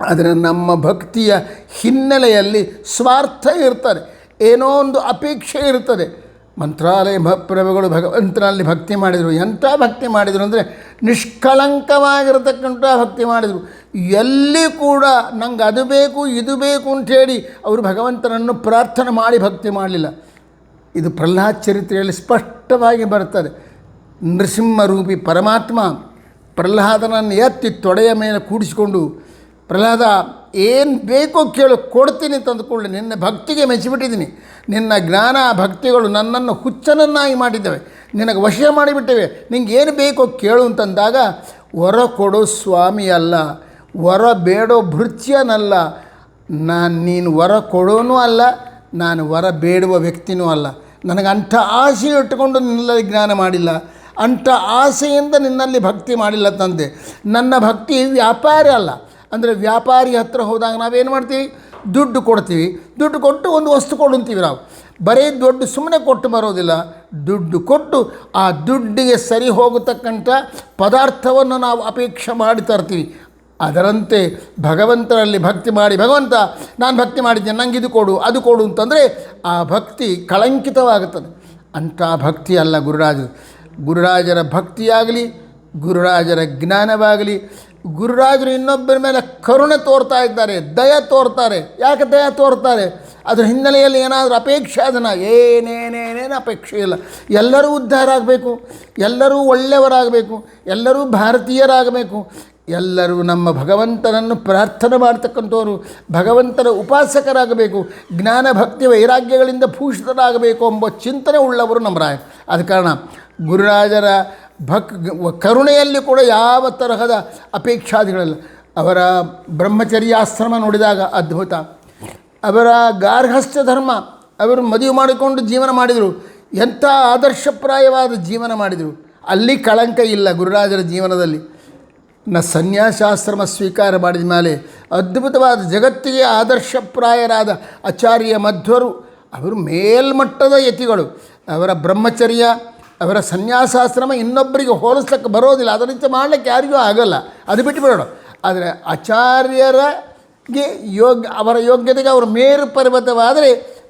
ಆದರೆ ನಮ್ಮ ಭಕ್ತಿಯ ಹಿನ್ನೆಲೆಯಲ್ಲಿ ಸ್ವಾರ್ಥ ಇರ್ತದೆ, ಏನೋ ಒಂದು ಅಪೇಕ್ಷೆ ಇರ್ತದೆ. ಮಂತ್ರಾಲಯ ಪ್ರಭುಗಳು ಭಗವಂತನಲ್ಲಿ ಭಕ್ತಿ ಮಾಡಿದರು. ಎಂಥ ಭಕ್ತಿ ಮಾಡಿದರು ಅಂದರೆ ನಿಷ್ಕಳಂಕವಾಗಿರತಕ್ಕಂಥ ಭಕ್ತಿ ಮಾಡಿದರು. ಎಲ್ಲಿ ಕೂಡ ನಂಗೆ ಅದು ಬೇಕು ಇದು ಬೇಕು ಅಂಥೇಳಿ ಅವರು ಭಗವಂತನನ್ನು ಪ್ರಾರ್ಥನೆ ಮಾಡಿ ಭಕ್ತಿ ಮಾಡಲಿಲ್ಲ. ಇದು ಪ್ರಹ್ಲಾದ ಚರಿತ್ರೆಯಲ್ಲಿ ಸ್ಪಷ್ಟವಾಗಿ ಬರ್ತದೆ. ನೃಸಿಂಹರೂಪಿ ಪರಮಾತ್ಮ ಪ್ರಹ್ಲಾದನನ್ನು ಎತ್ತಿ ತೊಡೆಯ ಮೇಲೆ ಕೂಡಿಸಿಕೊಂಡು, ಪ್ರಹ್ಲಾದ ಏನು ಬೇಕೋ ಕೇಳು ಕೊಡ್ತೀನಿ ತಂದುಕೊಳ್ಳಿ, ನಿನ್ನ ಭಕ್ತಿಗೆ ಮೆಚ್ಚಿಬಿಟ್ಟಿದ್ದೀನಿ, ನಿನ್ನ ಜ್ಞಾನ ಭಕ್ತಿಗಳು ನನ್ನನ್ನು ಹುಚ್ಚನನ್ನಾಗಿ ಮಾಡಿದ್ದೇವೆ, ನಿನಗೆ ವಶ ಮಾಡಿಬಿಟ್ಟಿವೆ, ನಿಂಗೆ ಏನು ಬೇಕೋ ಕೇಳು ಅಂತಂದಾಗ, ವರ ಕೊಡೋ ಸ್ವಾಮಿ ಅಲ್ಲ, ವರ ಬೇಡೋ ಭೃತ್ಯನಲ್ಲ, ನೀನು ವರ ಕೊಡೋನೂ ಅಲ್ಲ, ನಾನು ವರ ಬೇಡುವ ವ್ಯಕ್ತಿನೂ ಅಲ್ಲ. ನನಗೆ ಅಂಥ ಆಸೆ ಇಟ್ಟುಕೊಂಡು ನಿನ್ನಲ್ಲಿ ಜ್ಞಾನ ಮಾಡಿಲ್ಲ, ಅಂಥ ಆಸೆಯಿಂದ ನಿನ್ನಲ್ಲಿ ಭಕ್ತಿ ಮಾಡಿಲ್ಲ ತಂದೆ. ನನ್ನ ಭಕ್ತಿ ವ್ಯಾಪಾರ ಅಲ್ಲ. ಅಂದರೆ ವ್ಯಾಪಾರಿ ಹತ್ರ ಹೋದಾಗ ನಾವೇನು ಮಾಡ್ತೀವಿ, ದುಡ್ಡು ಕೊಡ್ತೀವಿ, ದುಡ್ಡು ಕೊಟ್ಟು ಒಂದು ವಸ್ತು ಕೊಡುತ್ತೀವಿ ನಾವು. ಬರೀ ದುಡ್ಡು ಸುಮ್ಮನೆ ಕೊಟ್ಟು ಬರೋದಿಲ್ಲ, ದುಡ್ಡು ಕೊಟ್ಟು ಆ ದುಡ್ಡಿಗೆ ಸರಿ ಹೋಗತಕ್ಕಂಥ ಪದಾರ್ಥವನ್ನು ನಾವು ಅಪೇಕ್ಷೆ ಮಾಡಿ ತರ್ತೀವಿ. ಅದರಂತೆ ಭಗವಂತನಲ್ಲಿ ಭಕ್ತಿ ಮಾಡಿ, ಭಗವಂತ ನಾನು ಭಕ್ತಿ ಮಾಡಿದ್ದೇನೆ, ನಂಗೆ ಇದು ಕೊಡು ಅದು ಕೊಡು ಅಂತಂದರೆ ಆ ಭಕ್ತಿ ಕಳಂಕಿತವಾಗುತ್ತದೆ. ಅಂಥ ಭಕ್ತಿ ಅಲ್ಲ ಗುರುರಾಜರು. ಗುರುರಾಜರ ಭಕ್ತಿಯಾಗಲಿ, ಗುರುರಾಜರ ಜ್ಞಾನವಾಗಲಿ, ಗುರುರಾಜರು ಇನ್ನೊಬ್ಬರ ಮೇಲೆ ಕರುಣೆ ತೋರ್ತಾ ಇದ್ದಾರೆ, ದಯ ತೋರ್ತಾರೆ. ಯಾಕೆ ದಯ ತೋರ್ತಾರೆ? ಅದರ ಹಿನ್ನೆಲೆಯಲ್ಲಿ ಏನಾದರೂ ಅಪೇಕ್ಷೆ ಅದನ್ನು ಏನೇನೇನೇನು ಅಪೇಕ್ಷೆ ಇಲ್ಲ. ಎಲ್ಲರೂ ಉದ್ಧಾರ ಆಗಬೇಕು, ಎಲ್ಲರೂ ಒಳ್ಳೆಯವರಾಗಬೇಕು, ಎಲ್ಲರೂ ಭಾರತೀಯರಾಗಬೇಕು, ಎಲ್ಲರೂ ನಮ್ಮ ಭಗವಂತನನ್ನು ಪ್ರಾರ್ಥನೆ ಮಾಡ್ತಕ್ಕಂಥವರು, ಭಗವಂತನ ಉಪಾಸಕರಾಗಬೇಕು, ಜ್ಞಾನ ಭಕ್ತಿ ವೈರಾಗ್ಯಗಳಿಂದ ಭೂಷಿತರಾಗಬೇಕು ಎಂಬ ಚಿಂತನೆ ಉಳ್ಳವರು ನಮ್ಮ ರಾಯ. ಆದ ಕಾರಣ ಗುರುರಾಜರ ಕರುಣೆಯಲ್ಲಿ ಕೂಡ ಯಾವ ತರಹದ ಅಪೇಕ್ಷಾದಿಗಳಿಲ್ಲ. ಅವರ ಬ್ರಹ್ಮಚರ್ಯಾಶ್ರಮ ನೋಡಿದಾಗ ಅದ್ಭುತ. ಅವರ ಗಾರ್ಹಸ್ಥ್ಯ ಧರ್ಮ, ಅವರು ಮದುವೆ ಮಾಡಿಕೊಂಡು ಜೀವನ ಮಾಡಿದರು, ಎಂಥ ಆದರ್ಶಪ್ರಾಯವಾದ ಜೀವನ ಮಾಡಿದರು. ಅಲ್ಲಿ ಕಳಂಕ ಇಲ್ಲ ಗುರುರಾಜರ ಜೀವನದಲ್ಲಿ. ಸನ್ಯಾಸಾಶ್ರಮ ಸ್ವೀಕಾರ ಮಾಡಿದ ಮೇಲೆ ಅದ್ಭುತವಾದ ಜಗತ್ತಿಗೆ ಆದರ್ಶಪ್ರಾಯರಾದ ಆಚಾರ್ಯ ಮಧ್ವರು, ಅವರು ಮೇಲ್ಮಟ್ಟದ ಯತಿಗಳು. ಅವರ ಬ್ರಹ್ಮಚರ್ಯ, ಅವರ ಸನ್ಯಾಸಾಶ್ರಮ ಇನ್ನೊಬ್ಬರಿಗೆ ಹೋಲಿಸ್ಲಿಕ್ಕೆ ಬರೋದಿಲ್ಲ, ಅದರಿಂದ ಮಾಡಲಿಕ್ಕೆ ಯಾರಿಗೂ ಆಗಲ್ಲ, ಅದು ಬಿಟ್ಟು ಬಿಡೋಣ. ಆದರೆ ಆಚಾರ್ಯರಿಗೆ ಅವರ ಯೋಗ್ಯತೆಗೆ ಅವರು ಮೇರು ಪರ್ವತವಾದರೆ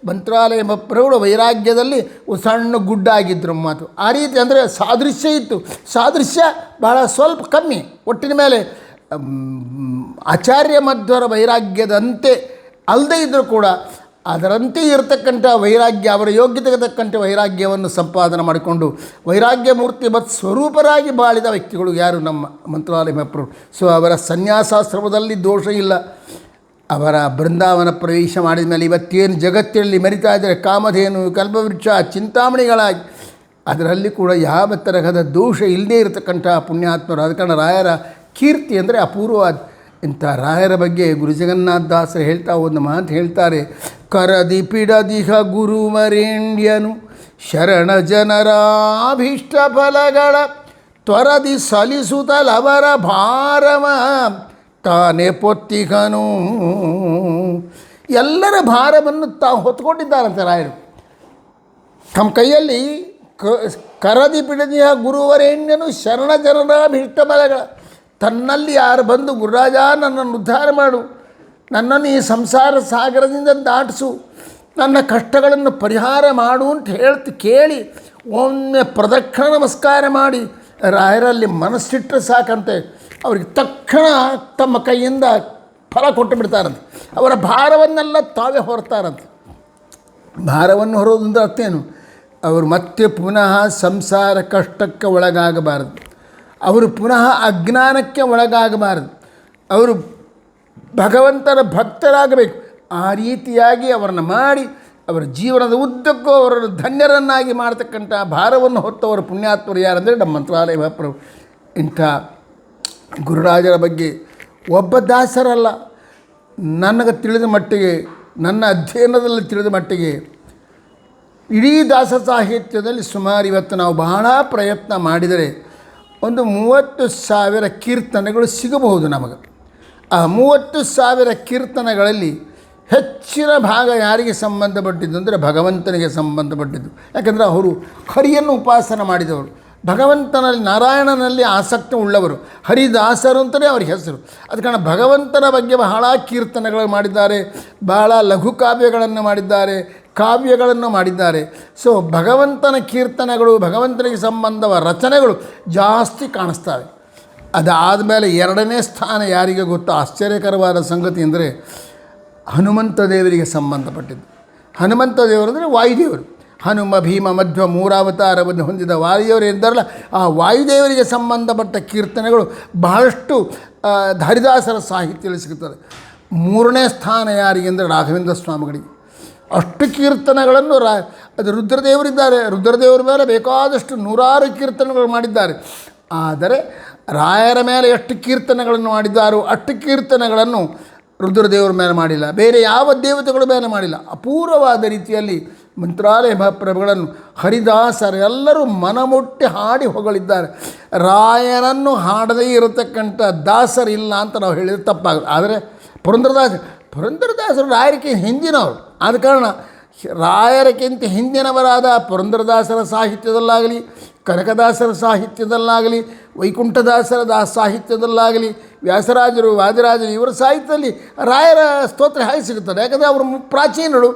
ಮಂತ್ರಾಲಯ ಪ್ರೌಢ ವೈರಾಗ್ಯದಲ್ಲಿ ಸಣ್ಣ ಗುಡ್ಡ ಆಗಿದ್ದರು ಮಾತು. ಆ ರೀತಿ ಅಂದರೆ ಸಾದೃಶ್ಯ ಇತ್ತು. ಸಾದೃಶ್ಯ ಬಹಳ ಸ್ವಲ್ಪ ಕಮ್ಮಿ. ಒಟ್ಟಿನ ಮೇಲೆ ಆಚಾರ್ಯ ಮಧ್ವರ ವೈರಾಗ್ಯದಂತೆ ಅಲ್ಲದೇ ಇದ್ದರೂ ಕೂಡ ಅದರಂತೆ ಇರತಕ್ಕಂಥ ವೈರಾಗ್ಯ, ಅವರ ಯೋಗ್ಯತೆಗೆ ತಕ್ಕಂಥ ವೈರಾಗ್ಯವನ್ನು ಸಂಪಾದನೆ ಮಾಡಿಕೊಂಡು ವೈರಾಗ್ಯ ಮೂರ್ತಿ ಮತ್ತು ಸ್ವರೂಪರಾಗಿ ಬಾಳಿದ ವ್ಯಕ್ತಿಗಳು ಯಾರು? ನಮ್ಮ ಮಂತ್ರಾಲಯ ಮಹಾಪ್ರಭು. ಸೊ ಅವರ ಸನ್ಯಾಸಾಶ್ರಮದಲ್ಲಿ ದೋಷ ಇಲ್ಲ. ಅವರ ಬೃಂದಾವನ ಪ್ರವೇಶ ಮಾಡಿದ ಮೇಲೆ ಇವತ್ತೇನು ಜಗತ್ತಿನಲ್ಲಿ ಮೆರಿತಾ ಇದ್ದಾರೆ ಕಾಮಧೇನು, ಕಲ್ಪವೃಕ್ಷ, ಚಿಂತಾಮಣಿಗಳಾಗಿ, ಅದರಲ್ಲಿ ಕೂಡ ಯಾವ ತರಹದ ದೋಷ ಇಲ್ಲದೇ ಇರತಕ್ಕಂಥ ಪುಣ್ಯಾತ್ಮರು. ಆದ ಕಾರಣ ರಾಯರ ಕೀರ್ತಿ ಅಂದರೆ ಅಪೂರ್ವವಾದ. ಇಂಥ ರಾಯರ ಬಗ್ಗೆ ಗುರು ಜಗನ್ನಾಥದಾಸರು ಹೇಳ್ತಾ ಒಂದು ಮಾತು ಹೇಳ್ತಾರೆ. ಕರದಿ ಪಿಡದಿಹ ಗುರುವರೇಣ್ಯನು ಶರಣ ಜನರಾಭೀಷ್ಟ ಫಲಗಳ ತ್ವರದಿ ಸಲಿಸುತ್ತಲವರ ಭಾರವ ತಾನೇ ಪೊತ್ತಿಗನು. ಎಲ್ಲರ ಭಾರವನ್ನು ತಾವು ಹೊತ್ಕೊಂಡಿದ್ದಾರಂತೆ ರಾಯರು. ತಮ್ಮ ಕೈಯಲ್ಲಿ ಕರದಿ ಪಿಡದಿಹ ಗುರುವರೇಣ್ಯನು ಶರಣ ಜನರಾಭೀಷ್ಟ ಫಲಗಳ, ತನ್ನಲ್ಲಿ ಯಾರು ಬಂದು ಗುರುರಾಜ ನನ್ನನ್ನು ಉದ್ಧಾರ ಮಾಡು, ನನ್ನನ್ನು ಈ ಸಂಸಾರ ಸಾಗರದಿಂದ ದಾಟಿಸು, ನನ್ನ ಕಷ್ಟಗಳನ್ನು ಪರಿಹಾರ ಮಾಡು ಅಂತ ಕೇಳಿ ಒಮ್ಮೆ ಪ್ರದಕ್ಷಿಣ ನಮಸ್ಕಾರ ಮಾಡಿ ರಾಯರಲ್ಲಿ ಮನಸ್ಸಿಟ್ಟರೆ ಸಾಕಂತೆ ಅವ್ರಿಗೆ ತಕ್ಷಣ ತಮ್ಮ ಕೈಯಿಂದ ಫಲ ಕೊಟ್ಟು ಬಿಡ್ತಾರಂತೆ. ಅವರ ಭಾರವನ್ನೆಲ್ಲ ತಾವೇ ಹೊರ್ತಾರಂತೆ. ಭಾರವನ್ನು ಹೊರೋದಂದ್ರೆ ಅರ್ಥೇನು? ಅವರು ಮತ್ತೆ ಪುನಃ ಸಂಸಾರ ಕಷ್ಟಕ್ಕೆ ಒಳಗಾಗಬಾರದು, ಅವರು ಪುನಃ ಅಜ್ಞಾನಕ್ಕೆ ಒಳಗಾಗಬಾರದು, ಅವರು ಭಗವಂತನ ಭಕ್ತರಾಗಬೇಕು. ಆ ರೀತಿಯಾಗಿ ಅವರನ್ನು ಮಾಡಿ ಅವರ ಜೀವನದ ಉದ್ದಕ್ಕೂ ಅವರನ್ನು ಧನ್ಯರನ್ನಾಗಿ ಮಾಡ್ತಕ್ಕಂಥ ಭಾರವನ್ನು ಹೊತ್ತವರ ಪುಣ್ಯಾತ್ಮರು ಯಾರಂದರೆ ನಮ್ಮ ಮಂತ್ರಾಲಯ ಮಹಾಪ್ರಭು. ಇಂಥ ಗುರುರಾಜರ ಬಗ್ಗೆ ಒಬ್ಬ ದಾಸರಲ್ಲ, ನನಗೆ ತಿಳಿದ ಮಟ್ಟಿಗೆ, ನನ್ನ ಅಧ್ಯಯನದಲ್ಲಿ ತಿಳಿದ ಮಟ್ಟಿಗೆ ಇಡೀ ದಾಸ ಸಾಹಿತ್ಯದಲ್ಲಿ ಸುಮಾರು ಇವತ್ತು ನಾವು ಬಹಳ ಪ್ರಯತ್ನ ಮಾಡಿದರೆ ಒಂದು 30,000 ಕೀರ್ತನೆಗಳು ಸಿಗಬಹುದು ನಮಗೆ. ಆ 30,000 ಕೀರ್ತನೆಗಳಲ್ಲಿ ಹೆಚ್ಚಿನ ಭಾಗ ಯಾರಿಗೆ ಸಂಬಂಧಪಟ್ಟಿದ್ದು ಅಂದರೆ ಭಗವಂತನಿಗೆ ಸಂಬಂಧಪಟ್ಟಿದ್ದು. ಯಾಕೆಂದರೆ ಅವರು ಹರಿಯನ್ನು ಉಪಾಸನೆ ಮಾಡಿದವರು, ಭಗವಂತನಲ್ಲಿ ನಾರಾಯಣನಲ್ಲಿ ಆಸಕ್ತಿ ಉಳ್ಳವರು, ಹರಿದಾಸರು ಅಂತಲೇ ಅವ್ರ ಹೆಸರು. ಅದ ಕಾರಣ ಭಗವಂತನ ಬಗ್ಗೆ ಬಹಳ ಕೀರ್ತನೆಗಳು ಮಾಡಿದ್ದಾರೆ, ಬಹಳ ಲಘು ಕಾವ್ಯಗಳನ್ನು ಮಾಡಿದ್ದಾರೆ, ಕಾವ್ಯಗಳನ್ನು ಮಾಡಿದ್ದಾರೆ. ಸೊ ಭಗವಂತನ ಕೀರ್ತನೆಗಳು, ಭಗವಂತನಿಗೆ ಸಂಬಂಧವ ರಚನೆಗಳು ಜಾಸ್ತಿ ಕಾಣಿಸ್ತವೆ. ಅದಾದಮೇಲೆ ಎರಡನೇ ಸ್ಥಾನ ಯಾರಿಗೆ ಗೊತ್ತು? ಆಶ್ಚರ್ಯಕರವಾದ ಸಂಗತಿ ಅಂದರೆ ಹನುಮಂತ ದೇವರಿಗೆ ಸಂಬಂಧಪಟ್ಟಿದ್ದು. ಹನುಮಂತ ದೇವರು ಅಂದರೆ ವಾಯುದೇವರು. ಹನುಮ, ಭೀಮ, ಮಧ್ವ 3 ಅವತಾರವನ್ನು ಹೊಂದಿದ ವಾಯುದೇವರು ಇದ್ದಾರಲ್ಲ, ಆ ವಾಯುದೇವರಿಗೆ ಸಂಬಂಧಪಟ್ಟ ಕೀರ್ತನೆಗಳು ಬಹಳಷ್ಟು ಹರಿದಾಸರ ಸಾಹಿತ್ಯದಲ್ಲಿ ಸಿಗುತ್ತದೆ. 3ನೇ ಸ್ಥಾನ ಯಾರಿಗೆ ಅಂದರೆ ರಾಘವೇಂದ್ರ ಸ್ವಾಮಿಗಳಿಗೆ. ಅಷ್ಟು ಕೀರ್ತನೆಗಳನ್ನು ಅದು ರುದ್ರದೇವರಿದ್ದಾರೆ, ರುದ್ರದೇವರ ಮೇಲೆ ಬೇಕಾದಷ್ಟು 100 ಕೀರ್ತನೆಗಳು ಮಾಡಿದ್ದಾರೆ. ಆದರೆ ರಾಯರ ಮೇಲೆ ಎಷ್ಟು ಕೀರ್ತನೆಗಳನ್ನು ಮಾಡಿದ್ದಾರೋ ಅಷ್ಟು ಕೀರ್ತನೆಗಳನ್ನು ರುದ್ರದೇವರ ಮೇಲೆ ಮಾಡಿಲ್ಲ, ಬೇರೆ ಯಾವ ದೇವತೆಗಳ ಮೇಲೆ ಮಾಡಿಲ್ಲ. ಅಪೂರ್ವವಾದ ರೀತಿಯಲ್ಲಿ ಮಂತ್ರಾಲಯ ಮಹಾಪ್ರಭುಗಳನ್ನು ಹರಿದಾಸರೆಲ್ಲರೂ ಮನಮುಟ್ಟಿ ಹಾಡಿ ಹೊಗಳಿದ್ದಾರೆ. ರಾಯರನ್ನು ಹಾಡದೇ ಇರತಕ್ಕಂಥ ದಾಸರಿಲ್ಲ ಅಂತ ನಾವು ಹೇಳಿದರೆ ತಪ್ಪಾಗುತ್ತೆ. ಆದರೆ ಪುರಂದರದಾಸರು ರಾಯರಿಗೆ ಹಿಂದಿನವರು. ಆದ ಕಾರಣ ರಾಯರಕ್ಕಿಂತ ಹಿಂದಿನವರಾದ ಪುರಂದರದಾಸರ ಸಾಹಿತ್ಯದಲ್ಲಾಗಲಿ, ಕನಕದಾಸರ ಸಾಹಿತ್ಯದಲ್ಲಾಗಲಿ, ವೈಕುಂಠದಾಸರ ಸಾಹಿತ್ಯದಲ್ಲಾಗಲಿ, ವ್ಯಾಸರಾಜರು, ವಾದಿರಾಜರು ಇವರ ಸಾಹಿತ್ಯದಲ್ಲಿ ರಾಯರ ಸ್ತೋತ್ರ ಹೇಗೆ ಸಿಗುತ್ತದೆ? ಯಾಕಂದರೆ ಅವರು ಪ್ರಾಚೀನರು,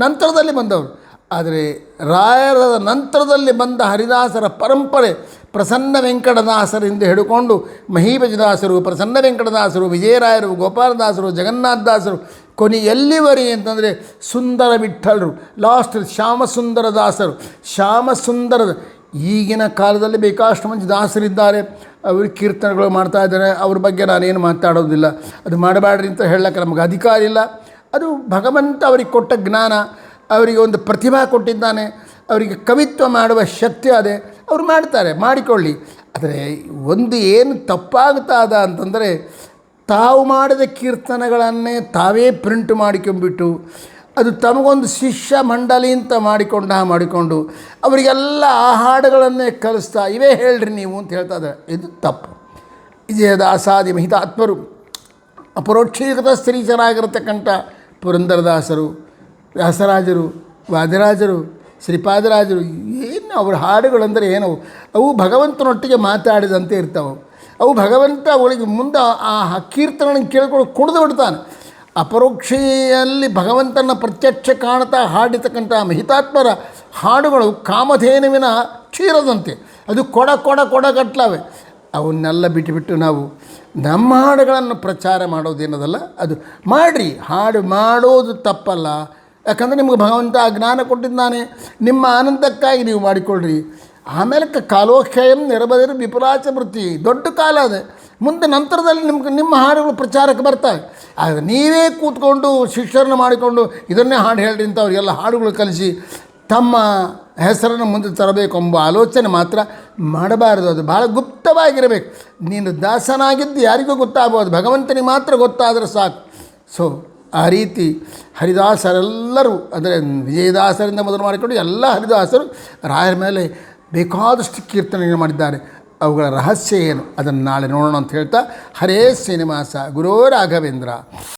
ನಂತರದಲ್ಲಿ ಬಂದವರು. ಆದರೆ ರಾಯರ ನಂತರದಲ್ಲಿ ಬಂದ ಹರಿದಾಸರ ಪರಂಪರೆ ಪ್ರಸನ್ನ ವೆಂಕಟದಾಸರಿಂದ ಹಿಡ್ಕೊಂಡು ಮಹೀಪತಿದಾಸರು, ಪ್ರಸನ್ನ ವೆಂಕಟದಾಸರು, ವಿಜಯರಾಯರು, ಗೋಪಾಲದಾಸರು, ಜಗನ್ನಾಥದಾಸರು, ಕೊನೆ ಎಲ್ಲಿವರೆಗೆ ಅಂತಂದರೆ ಸುಂದರ ವಿಠ್ಠಲರು, ಲಾಸ್ಟ್ ಶ್ಯಾಮಸುಂದರ ದಾಸರು. ಶ್ಯಾಮಸುಂದರದ ಈಗಿನ ಕಾಲದಲ್ಲಿ ಬೇಕಾಷ್ಟು ಮಂದಿ ದಾಸರಿದ್ದಾರೆ, ಅವರು ಕೀರ್ತನೆಗಳು ಮಾಡ್ತಾ ಇದ್ದಾರೆ. ಅವ್ರ ಬಗ್ಗೆ ನಾನೇನು ಮಾತಾಡೋದಿಲ್ಲ, ಅದು ಮಾಡಬೇಡ್ರಿ ಅಂತ ಹೇಳಕ್ಕೆ ನಮಗೆ ಅಧಿಕಾರ ಇಲ್ಲ. ಅದು ಭಗವಂತ ಅವರಿಗೆ ಕೊಟ್ಟ ಜ್ಞಾನ, ಅವರಿಗೆ ಒಂದು ಪ್ರತಿಭಾ ಕೊಟ್ಟಿದ್ದಾನೆ, ಅವರಿಗೆ ಕವಿತ್ವ ಮಾಡುವ ಶಕ್ತಿ ಅದೇ, ಅವರು ಮಾಡ್ತಾರೆ, ಮಾಡಿಕೊಳ್ಳಿ. ಆದರೆ ಒಂದು ಏನು ತಪ್ಪಾಗ್ತದ ಅಂತಂದರೆ, ತಾವು ಮಾಡಿದ ಕೀರ್ತನೆಗಳನ್ನೇ ತಾವೇ ಪ್ರಿಂಟ್ ಮಾಡಿಕೊಂಡ್ಬಿಟ್ಟು ಅದು ತಮಗೊಂದು ಶಿಷ್ಯ ಮಂಡಳಿ ಅಂತ ಮಾಡಿಕೊಂಡು ಅವರಿಗೆಲ್ಲ ಆ ಹಾಡುಗಳನ್ನೇ ಕಲಿಸ್ತಾ ಇವೇ ಹೇಳ್ರಿ ನೀವು ಅಂತ ಹೇಳ್ತಾ ಇದ್ದಾರೆ. ಇದು ತಪ್ಪು. ವಿಜಯದಾಸಾದಿ ಮಹಿತಾತ್ಮರು, ಅಪರೋಕ್ಷೀಕೃತ ಸ್ತ್ರೀಚರಾಗಿರತಕ್ಕಂಥ ಪುರಂದರದಾಸರು, ವ್ಯಾಸರಾಜರು, ವಾದಿರಾಜರು, ಶ್ರೀಪಾದರಾಜರು, ಏನು ಅವ್ರ ಹಾಡುಗಳಂದರೆ ಏನವು? ಅವು ಭಗವಂತನೊಟ್ಟಿಗೆ ಮಾತಾಡಿದಂತೆ ಇರ್ತಾವೆ. ಅವು ಭಗವಂತ ಅವಳಿಗೆ ಮುಂದೆ ಆ ಕೀರ್ತನೆ ಕೇಳ್ಕೊಂಡು ಕುಣಿದು ಬಿಡ್ತಾನೆ. ಅಪರೋಕ್ಷೆಯಲ್ಲಿ ಭಗವಂತನ ಪ್ರತ್ಯಕ್ಷ ಕಾಣ್ತಾ ಹಾಡಿತಕ್ಕಂಥ ಮಹಿತಾತ್ಮರ ಹಾಡುಗಳು ಕಾಮಧೇನುವಿನ ಕ್ಷೀರದಂತೆ, ಅದು ಕೊಡಗಟ್ಲವೆ. ಅವನ್ನೆಲ್ಲ ಬಿಟ್ಟುಬಿಟ್ಟು ನಾವು ನಮ್ಮ ಹಾಡುಗಳನ್ನು ಪ್ರಚಾರ ಮಾಡೋದೇನದಲ್ಲ, ಅದು ಮಾಡಿರಿ. ಹಾಡು ಮಾಡೋದು ತಪ್ಪಲ್ಲ, ಯಾಕಂದರೆ ನಿಮಗೆ ಭಗವಂತ ಆ ಜ್ಞಾನ ಕೊಟ್ಟಿದ್ದಾನೆ. ನಿಮ್ಮ ಆನಂದಕ್ಕಾಗಿ ನೀವು ಮಾಡಿಕೊಳ್ಳ್ರಿ. ಆಮೇಲೆ ಕಾಲೋಕ್ಷಯಂ ನಿರಬದಿರು ವಿಪುಲಾಚ ವೃತ್ತಿ, ದೊಡ್ಡ ಕಾಲ ಅದೇ. ಮುಂದೆ ನಂತರದಲ್ಲಿ ನಿಮ್ಮ ಹಾಡುಗಳು ಪ್ರಚಾರಕ್ಕೆ ಬರ್ತವೆ. ಆದರೆ ನೀವೇ ಕೂತ್ಕೊಂಡು ಶಿಷ್ಯರನ್ನು ಮಾಡಿಕೊಂಡು ಇದನ್ನೇ ಹಾಡು ಹೇಳ್ರಿ ಅಂತ ಅವರಿಗೆಲ್ಲ ಹಾಡುಗಳು ಕಲಿಸಿ ತಮ್ಮ ಹೆಸರನ್ನು ಮುಂದೆ ತರಬೇಕು ಎಂಬ ಆಲೋಚನೆ ಮಾತ್ರ ಮಾಡಬಾರದು. ಅದು ಭಾಳ ಗುಪ್ತವಾಗಿರಬೇಕು. ನೀನು ದಾಸನಾಗಿದ್ದು ಯಾರಿಗೂ ಗೊತ್ತಾಗ್ಬೋದು, ಭಗವಂತನಿಗೆ ಮಾತ್ರ ಗೊತ್ತಾದರೆ ಸಾಕು. ಸೊ ಆ ರೀತಿ ಹರಿದಾಸರೆಲ್ಲರೂ, ಅಂದರೆ ವಿಜಯದಾಸರಿಂದ ಮೊದಲು ಮಾಡಿಕೊಂಡು ಎಲ್ಲ ಹರಿದಾಸರು ರಾಯರ ಮೇಲೆ ಬೇಕಾದಷ್ಟು ಕೀರ್ತನೆಗಳು ಮಾಡಿದ್ದಾರೆ. ಅವುಗಳ ರಹಸ್ಯ ಏನು ಅದನ್ನು ನಾಳೆ ನೋಡೋಣ ಅಂತ ಹೇಳ್ತಾ, ಹರೇ ಶ್ರೀನಿವಾಸ ಗುರೋ ರಾಘವೇಂದ್ರ.